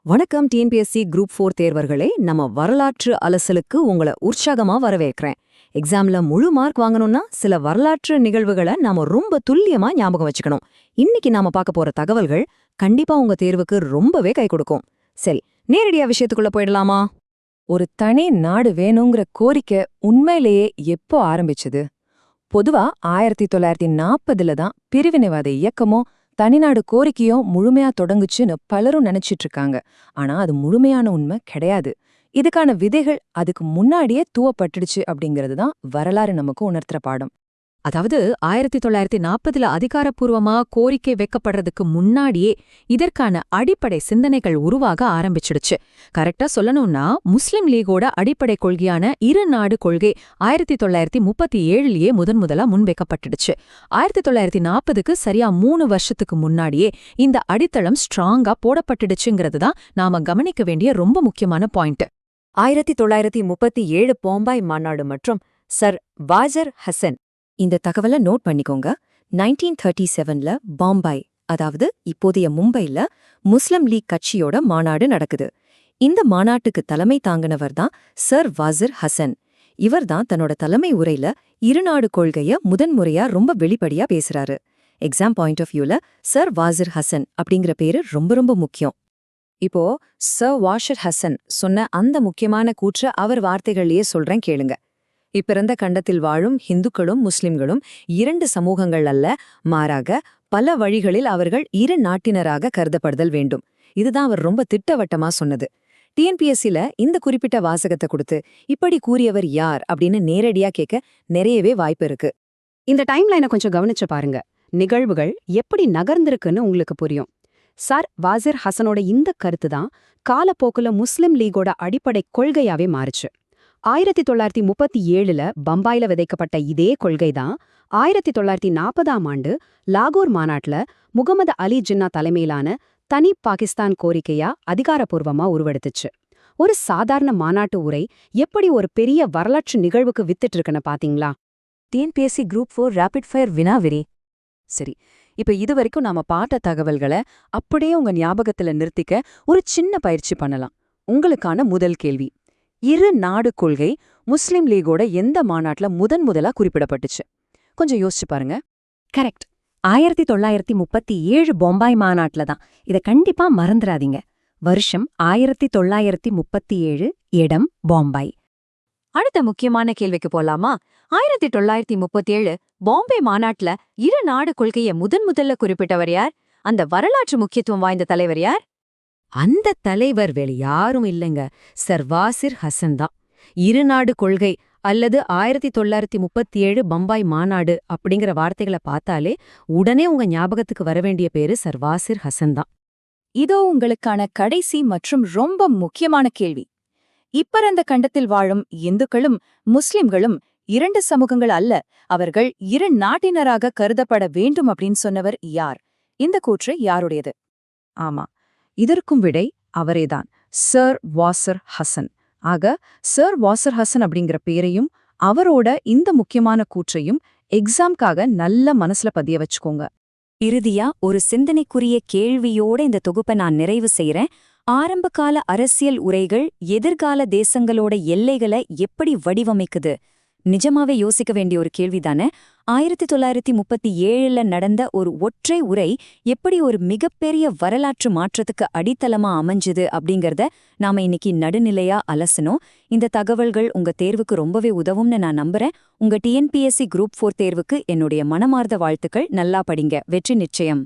வணக்கம் TNPSC group 4 தேர்வர்களே. நம்ம வரலாற்று அலசலுக்கு உங்களை உற்சாகமா வரவேற்கிறேன். எக்ஸாம்ல முழு மார்க் வாங்கணும்னா சில வரலாற்று நிகழ்வுகளை நாம ரொம்ப துல்லியமா ஞாபகம் வச்சுக்கணும். இன்னைக்கு நாம பார்க்க போற தகவல்கள் கண்டிப்பா உங்க தேர்வுக்கு ரொம்பவே கை கொடுக்கும். சரி, நேரடியா விஷயத்துக்குள்ள போயிடலாமா? ஒரு தனி நாடு வேணுங்கிற கோரிக்கை உண்மையிலேயே எப்போ ஆரம்பிச்சது? பொதுவா 1940ல தான் பிரிவினைவாத இயக்கமும் தனிநாடு கோரிக்கையும் முழுமையா தொடங்குச்சுன்னு பலரும் நினைச்சிட்டு இருக்காங்க. ஆனா அது முழுமையான உண்மை கிடையாது. இதுக்கான விதைகள் அதுக்கு முன்னாடியே தூவப்பட்டுடுச்சு அப்படிங்கிறது தான் வரலாறு நமக்கு உணர்த்துற பாடம். அதாவது 1940ல அதிகாரப்பூர்வமா கோரிக்கை வைக்கப்படுறதுக்கு முன்னாடியே இதற்கான அடிப்படை சிந்தனைகள் உருவாக ஆரம்பிச்சிடுச்சு. கரெக்டா சொல்லணும்னா முஸ்லிம் லீகோட அடிப்படை கொள்கையான இரு நாடு கொள்கை 1937லயே முதன்முதலா முன்வைக்கப்பட்டுடுச்சு. 1940க்கு சரியா 3 வருஷத்துக்கு முன்னாடியே இந்த அடித்தளம் ஸ்ட்ராங்கா போடப்பட்டுடுச்சுங்கிறது தான் நாம கவனிக்க வேண்டிய ரொம்ப முக்கியமான பாயிண்ட். 1937 பாம்பாய் மாநாடு மற்றும் சர் வாஜர் ஹசன். இந்த தகவலை நோட் பண்ணிக்கோங்க. 1937ல பாம்பாய், அதாவது இப்போதைய மும்பைல முஸ்லிம் லீக் கட்சியோட மாநாடு நடக்குது. இந்த மாநாட்டுக்கு தலைமை தாங்கினவர் தான் சர் வாஜர் ஹசன். இவர் தான் தன்னோட தலைமை உரையில இருநாடு கொள்கைய முதன்முறையா ரொம்ப வெளிப்படையா பேசுறாரு. எக்ஸாம் பாயிண்ட் ஆஃப் வியூல சர் வாஜர் ஹசன் அப்படிங்கிற பேரு ரொம்ப ரொம்ப முக்கியம். இப்போ சர் வாஷர் ஹசன் சொன்ன அந்த முக்கியமான கூற்று அவர் வார்த்தைகள்லயே சொல்றேன், கேளுங்க. இப்பிறந்த கண்டத்தில் வாழும் இந்துக்களும் முஸ்லிம்களும் இரண்டு சமூகங்கள் அல்ல, மாறாக பல வழிகளில் அவர்கள் இரு நாட்டினராக கருதப்படுதல் வேண்டும். இதுதான் அவர் ரொம்ப திட்டவட்டமா சொன்னது. டிஎன்பிஎஸ்சில இந்த குறிப்பிட்ட வாசகத்தை கொடுத்து இப்படி கூறியவர் யார் அப்படின்னு நேரடியா கேட்க நிறையவே வாய்ப்பு இருக்கு. இந்த டைம்லைனை கொஞ்சம் கவனிச்சு பாருங்க. நிகழ்வுகள் எப்படி நகர்ந்திருக்குன்னு உங்களுக்கு புரியும். சர் வாஜர் ஹசனோட இந்த கருத்து தான் காலப்போக்குல முஸ்லிம் லீகோட அடிப்படை கொள்கையாவே மாறுச்சு. 1937ல பம்பாயில விதைக்கப்பட்ட இதே கொள்கைதான் 1940ஆம் ஆண்டு லாகூர் மாநாட்டுல முகமது அலி ஜின்னா தலைமையிலான தனி பாகிஸ்தான் கோரிக்கையா அதிகாரப்பூர்வமா உருவெடுத்துச்சு. ஒரு சாதாரண மாநாட்டு உரை எப்படி ஒரு பெரிய வரலாற்று நிகழ்வுக்கு வித்துட்டு இருக்குன்னு பாத்தீங்களா? டிஎன்பிஎஸ்சி குரூப் 4 ரேபிட் ஃபயர் வினாவிரி. சரி, இப்ப இதுவரைக்கும் நாம பார்த்த தகவல்களை அப்படியே உங்க ஞாபகத்துல நிறுத்திக்க ஒரு சின்ன பயிற்சி பண்ணலாம். உங்களுக்கான முதல் கேள்வி, இரு நாடு கொள்கை முஸ்லிம் லீகோட எந்த மாநாட்டுல முதலா குறிப்பிடப்பட்டுச்சு? கொஞ்சம் யோசிச்சு பாருங்க. கரெக்ட், 1937 பாம்பாய் மாநாட்டுல தான். இத கண்டிப்பா மறந்துடாதீங்க. வருஷம் 1937, இடம் பாம்பாய். அடுத்த முக்கியமான கேள்விக்கு போலாமா? 1937 பாம்பே மாநாட்டுல இரு நாடு கொள்கையை முதல்ல குறிப்பிட்டவர் யார்? அந்த வரலாற்று முக்கியத்துவம் வாய்ந்த தலைவர் யார்? அந்த தலைவர் வேறு யாரும் இல்லைங்க, சர் வாசிர் ஹசன் தான். இருநாடு கொள்கை அல்லது 1937 பம்பாய் மாநாடு அப்படிங்கிற வார்த்தைகளை பார்த்தாலே உடனே உங்க ஞாபகத்துக்கு வரவேண்டிய பேரு சர் வாசிர் ஹசன் தான். இதோ உங்களுக்கான கடைசி மற்றும் ரொம்ப முக்கியமான கேள்வி. இப்பிறந்த கண்டத்தில் வாழும் இந்துக்களும் முஸ்லிம்களும் இரண்டு சமூகங்கள் அல்ல, அவர்கள் இரு நாட்டினராக கருதப்பட வேண்டும் அப்படின்னு சொன்னவர் யார்? இந்த கூற்று யாருடையது? ஆமா, இதற்கும் விடை அவரேதான், சர் வாசர் ஹசன். ஆக சர் வாசர் ஹசன் அப்படிங்கிற பேரையும் அவரோட இந்த முக்கியமான கூற்றையும் எக்ஸாம்காக நல்ல மனசுல பதிய வச்சுக்கோங்க. இறுதியா ஒரு சிந்தனைக்குரிய கேள்வியோட இந்த தொகுப்பை நான் நிறைவு செய்யறேன். ஆரம்பகால அரசியல் உரைகள் எதிர்கால தேசங்களோட எல்லைகளை எப்படி வடிவமைக்குது? நிஜமாவே யோசிக்க வேண்டிய ஒரு கேள்விதானே. 1937ல நடந்த ஒரு ஒற்றை உரை எப்படி ஒரு மிகப்பெரிய வரலாற்று மாற்றத்துக்கு அடித்தளமா அமைஞ்சுது அப்படிங்கறத நாம இன்னைக்கு நடுநிலையா அலசணும். இந்த தகவல்கள் உங்க தேர்வுக்கு ரொம்பவே உதவும்னு நான் நம்புறேன். உங்க டிஎன்பிஎஸ்சி குரூப் 4 தேர்வுக்கு என்னுடைய மனமார்ந்த வாழ்த்துக்கள். நல்லா படிங்க, வெற்றி நிச்சயம்.